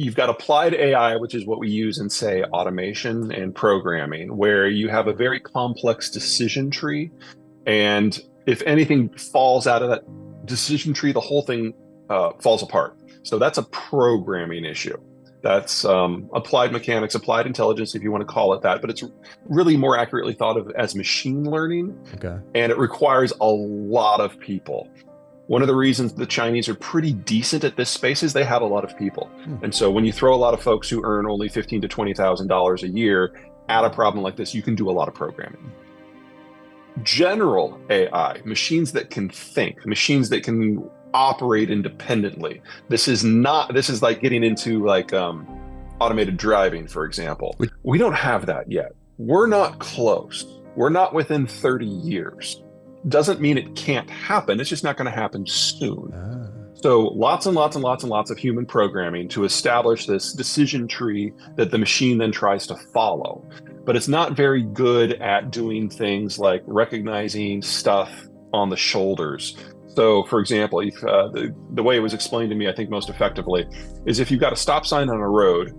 you've got applied AI, which is what we use in, say, automation and programming, where you have a very complex decision tree. And if anything falls out of that decision tree, the whole thing falls apart. So that's a programming issue. That's applied mechanics, applied intelligence, if you want to call it that. But it's really more accurately thought of as machine learning. Okay. And it requires a lot of people. One of the reasons the Chinese are pretty decent at this space is they have a lot of people. And so when you throw a lot of folks who earn only $15,000 to $20,000 a year at a problem like this, you can do a lot of programming. General AI, machines that can think, machines that can operate independently. This is like getting into like automated driving, for example. We don't have that yet. We're not close. We're not within 30 years. Doesn't mean it can't happen. It's just not going to happen soon. So lots and lots and lots and lots of human programming to establish this decision tree that the machine then tries to follow. But it's not very good at doing things like recognizing stuff on the shoulders. So, for example, if, the way it was explained to me, I think most effectively, is if you've got a stop sign on a road,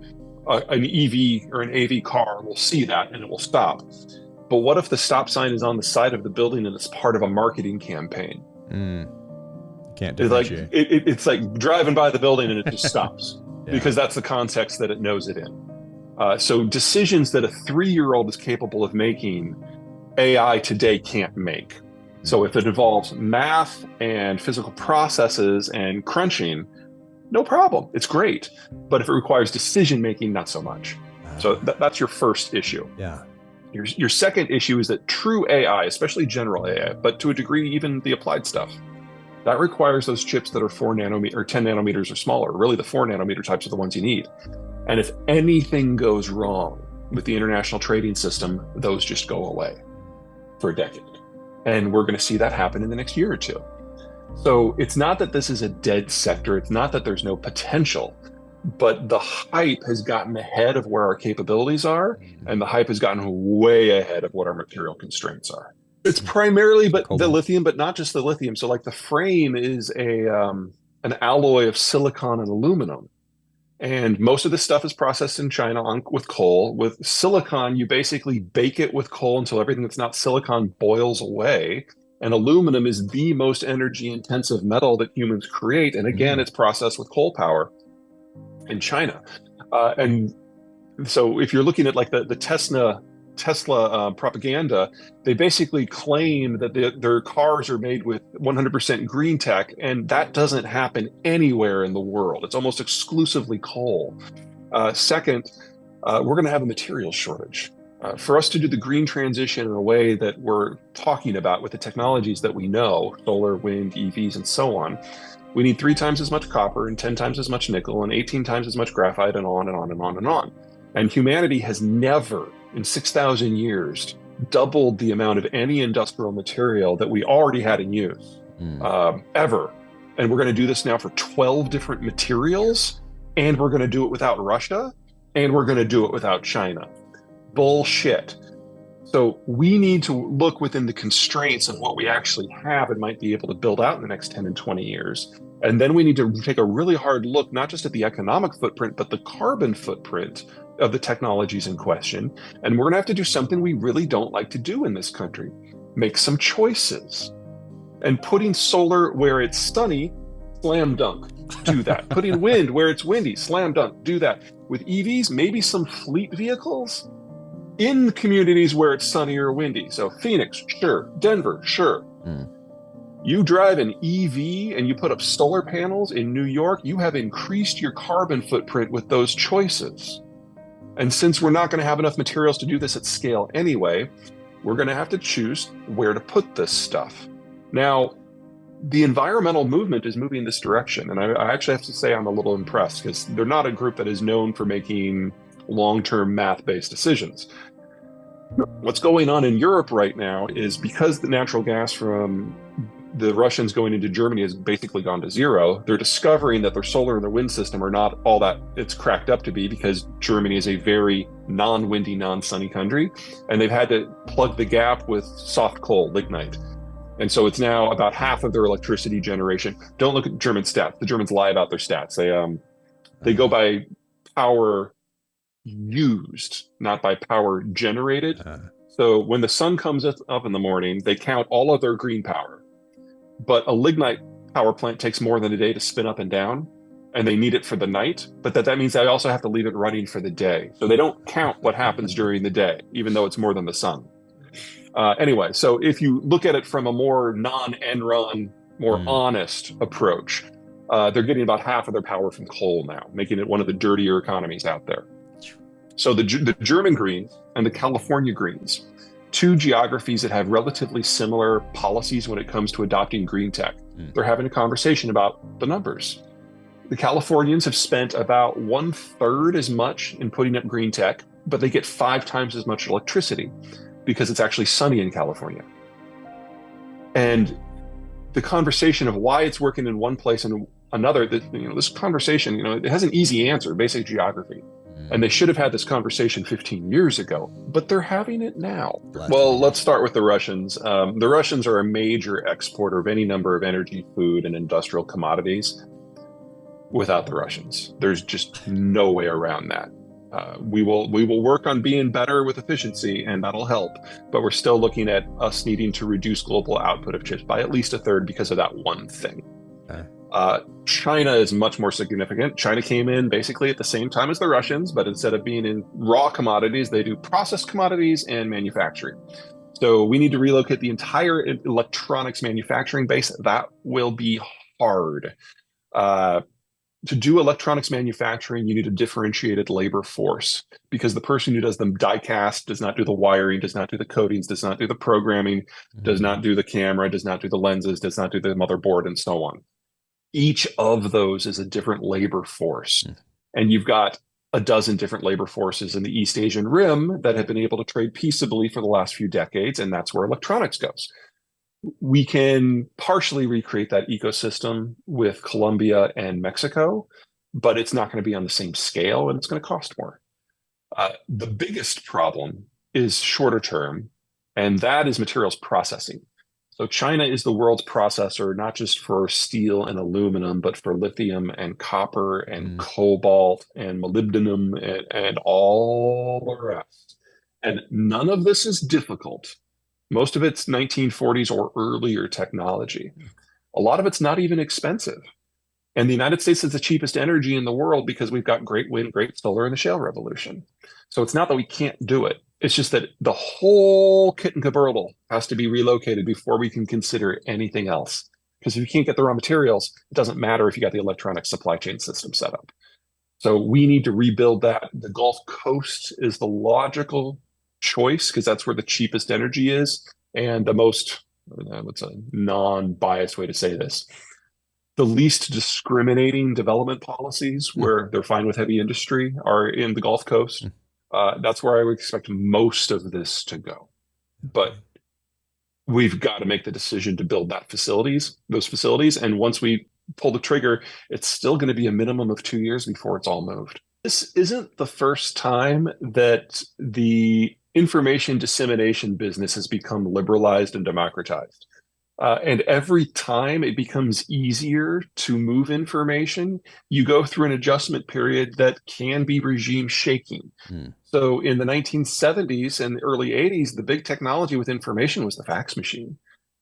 an EV or an AV car will see that and it will stop. But what if the stop sign is on the side of the building and it's part of a marketing campaign? Can't differentiate. It's like driving by the building and it just stops because that's the context that it knows it in. So decisions that a 3-year-old is capable of making, AI today can't make. So if it involves math and physical processes and crunching, no problem. It's great. But if it requires decision making, not so much. So that's your first issue. Yeah. Your second issue is that true AI, especially general AI, but to a degree, even the applied stuff, that requires those chips that are 4 nanometers or 10 nanometers or smaller. Really, the 4 nanometer types are the ones you need. And if anything goes wrong with the international trading system, those just go away for a decade. And we're going to see that happen in the next year or two. So it's not that this is a dead sector. It's not that there's no potential. But the hype has gotten ahead of where our capabilities are, and the hype has gotten way ahead of what our material constraints are. It's primarily the lithium, but not just the lithium. So like the frame is an alloy of silicon and aluminum. And most of this stuff is processed in China with coal. With silicon, you basically bake it with coal until everything that's not silicon boils away. And aluminum is the most energy intensive metal that humans create. And again, it's processed with coal power in China. And so if you're looking at like the Tesla propaganda, they basically claim that their cars are made with 100% green tech, and that doesn't happen anywhere in the world. It's almost exclusively coal. Second, we're going to have a materials shortage. For us to do the green transition in a way that we're talking about with the technologies that we know, solar, wind, EVs, and so on, we need 3 times as much copper and 10 times as much nickel and 18 times as much graphite and on and on and on and on. And humanity has never, in 6,000 years, doubled the amount of any industrial material that we already had in use, ever. And we're going to do this now for 12 different materials, and we're going to do it without Russia, and we're going to do it without China. Bullshit. So we need to look within the constraints of what we actually have and might be able to build out in the next 10 and 20 years. And then we need to take a really hard look, not just at the economic footprint, but the carbon footprint of the technologies in question. And we're going to have to do something we really don't like to do in this country. Make some choices. And putting solar where it's sunny, slam dunk, do that. Putting wind where it's windy, slam dunk, do that. With EVs, maybe some fleet vehicles in communities where it's sunny or windy. So Phoenix, sure. Denver, sure. You drive an EV and you put up solar panels in New York, you have increased your carbon footprint with those choices. And since we're not going to have enough materials to do this at scale anyway, we're going to have to choose where to put this stuff. Now, the environmental movement is moving this direction. And I actually have to say I'm a little impressed because they're not a group that is known for making long-term math-based decisions. What's going on in Europe right now is because the natural gas from the Russians going into Germany has basically gone to zero, they're discovering that their solar and their wind system are not all that it's cracked up to be because Germany is a very non-windy, non-sunny country. And they've had to plug the gap with soft coal, lignite. And so it's now about half of their electricity generation. Don't look at German stats. The Germans lie about their stats. They go by power used, not by power generated. Uh, So when the sun comes up in the morning, they count all of their green power. But a lignite power plant takes more than a day to spin up and down, and they need it for the night. But that means they also have to leave it running for the day. So they don't count what happens during the day, even though it's more than the sun. Anyway, so if you look at it from a more non-Enron, more honest approach, they're getting about half of their power from coal now, making it one of the dirtier economies out there. So the German Greens and the California Greens, two geographies that have relatively similar policies when it comes to adopting green tech, they're having a conversation about the numbers. The Californians have spent about 1/3 as much in putting up green tech, but they get 5 times as much electricity because it's actually sunny in California. And the conversation of why it's working in one place and another, this conversation, it has an easy answer, basic geography. And they should have had this conversation 15 years ago, but they're having it now. Well, let's start with the Russians. The Russians are a major exporter of any number of energy, food, and industrial commodities. Without the Russians, there's just no way around that. We will work on being better with efficiency, and that'll help. But we're still looking at us needing to reduce global output of chips by at least 1/3 because of that one thing. China is much more significant. China came in basically at the same time as the Russians, but instead of being in raw commodities, they do processed commodities and manufacturing. So we need to relocate the entire electronics manufacturing base. That will be hard. To do electronics manufacturing, you need a differentiated labor force because the person who does the die cast does not do the wiring, does not do the coatings, does not do the programming, does not do the camera, does not do the lenses, does not do the motherboard, and so on. Each of those is a different labor force. And you've got a dozen different labor forces in the East Asian Rim that have been able to trade peaceably for the last few decades, and that's where electronics goes. We can partially recreate that ecosystem with Colombia and Mexico, but it's not going to be on the same scale and it's going to cost more. The biggest problem is shorter term, and that is materials processing. So China is the world's processor, not just for steel and aluminum, but for lithium and copper and cobalt and molybdenum and all the rest. And none of this is difficult. Most of it's 1940s or earlier technology. A lot of it's not even expensive. And the United States is the cheapest energy in the world because we've got great wind, great solar, and the shale revolution. So it's not that we can't do it. It's just that the whole kit and caboodle has to be relocated before we can consider anything else. Because if you can't get the raw materials, it doesn't matter if you got the electronic supply chain system set up. So we need to rebuild that. The Gulf Coast is the logical choice because that's where the cheapest energy is and the most, what's a non-biased way to say this, the least discriminating development policies where they're fine with heavy industry are in the Gulf Coast. That's where I would expect most of this to go. But we've got to make the decision to build those facilities. And once we pull the trigger, it's still going to be a minimum of 2 years before it's all moved. This isn't the first time that the information dissemination business has become liberalized and democratized. And every time it becomes easier to move information, you go through an adjustment period that can be regime shaking. So in the 1970s and the early 80s, the big technology with information was the fax machine.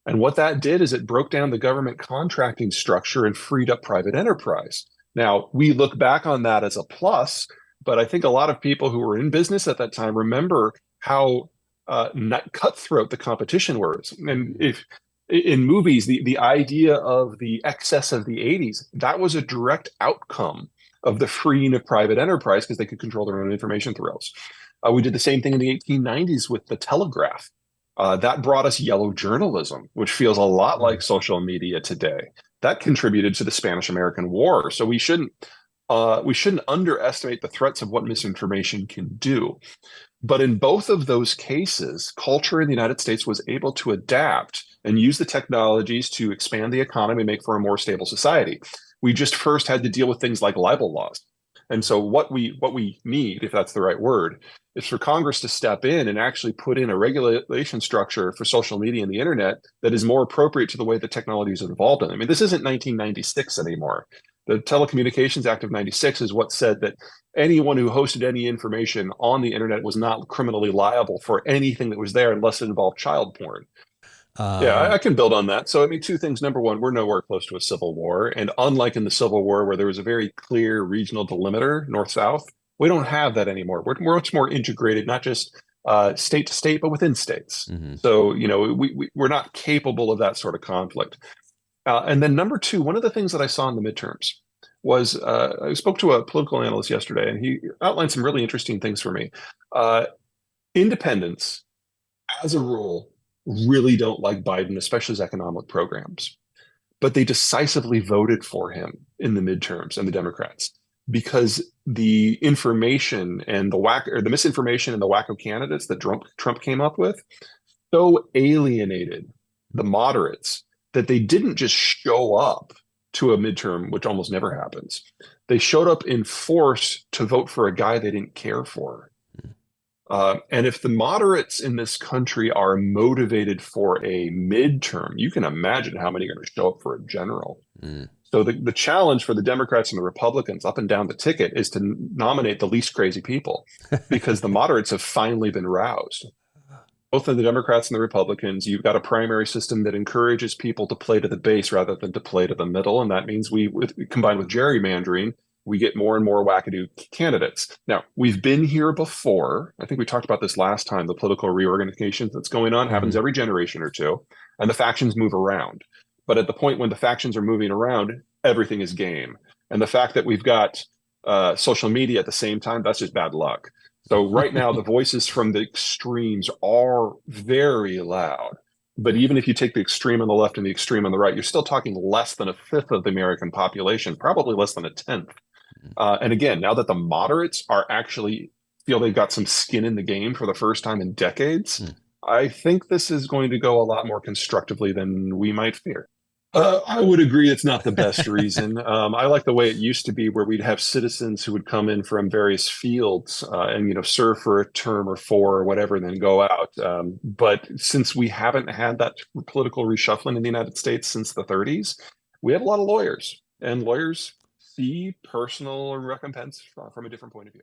And what that did is it broke down the government contracting structure and freed up private enterprise. Now, we look back on that as a plus, but I think a lot of people who were in business at that time remember how cutthroat the competition was. And if in movies, the idea of the excess of the 80s, that was a direct outcome of the freeing of private enterprise because they could control their own information throws. We did the same thing in the 1890s with the telegraph. That brought us yellow journalism, which feels a lot like social media today. That contributed to the Spanish-American War. So we shouldn't underestimate the threats of what misinformation can do. But in both of those cases, culture in the United States was able to adapt and use the technologies to expand the economy and make for a more stable society. We just first had to deal with things like libel laws. And so what we need, if that's the right word, is for Congress to step in and actually put in a regulation structure for social media and the internet that is more appropriate to the way the technology is involved in. I mean, this isn't 1996 anymore. The Telecommunications Act of 96 is what said that anyone who hosted any information on the internet was not criminally liable for anything that was there unless it involved child porn. Yeah, I can build on that. So, I mean, two things. Number one, we're nowhere close to a civil war. And unlike in the Civil War, where there was a very clear regional delimiter, north-south, we don't have that anymore. We're much more integrated, not just state to state, but within states. Mm-hmm. So, we're not capable of that sort of conflict. And then number two, one of the things that I saw in the midterms was I spoke to a political analyst yesterday, and he outlined some really interesting things for me. Uh, Independents, as a rule, really don't like Biden, especially his economic programs. But they decisively voted for him in the midterms and the Democrats because the information and the misinformation and the wacko candidates that Trump came up with so alienated the moderates that they didn't just show up to a midterm, which almost never happens. They showed up in force to vote for a guy they didn't care for. And if the moderates in this country are motivated for a midterm, you can imagine how many are going to show up for a general. Mm. So the challenge for the Democrats and the Republicans up and down the ticket is to nominate the least crazy people because the moderates have finally been roused. Both of the Democrats and the Republicans, you've got a primary system that encourages people to play to the base rather than to play to the middle. And that means combined with gerrymandering, we get more and more wackadoo candidates. Now, we've been here before. I think we talked about this last time. The political reorganization that's going on happens every generation or two, and the factions move around. But at the point when the factions are moving around, everything is game. And the fact that we've got social media at the same time, that's just bad luck. So right now, the voices from the extremes are very loud. But even if you take the extreme on the left and the extreme on the right, you're still talking less than a fifth of the American population, probably less than a tenth. And again, now that the moderates are actually feel they've got some skin in the game for the first time in decades, I think this is going to go a lot more constructively than we might fear. I would agree it's not the best reason. I like the way it used to be, where we'd have citizens who would come in from various fields and serve for a term or four or whatever, and then go out. But since we haven't had that political reshuffling in the United States since the 30s, we have a lot of lawyers, and lawyers see personal recompense from a different point of view.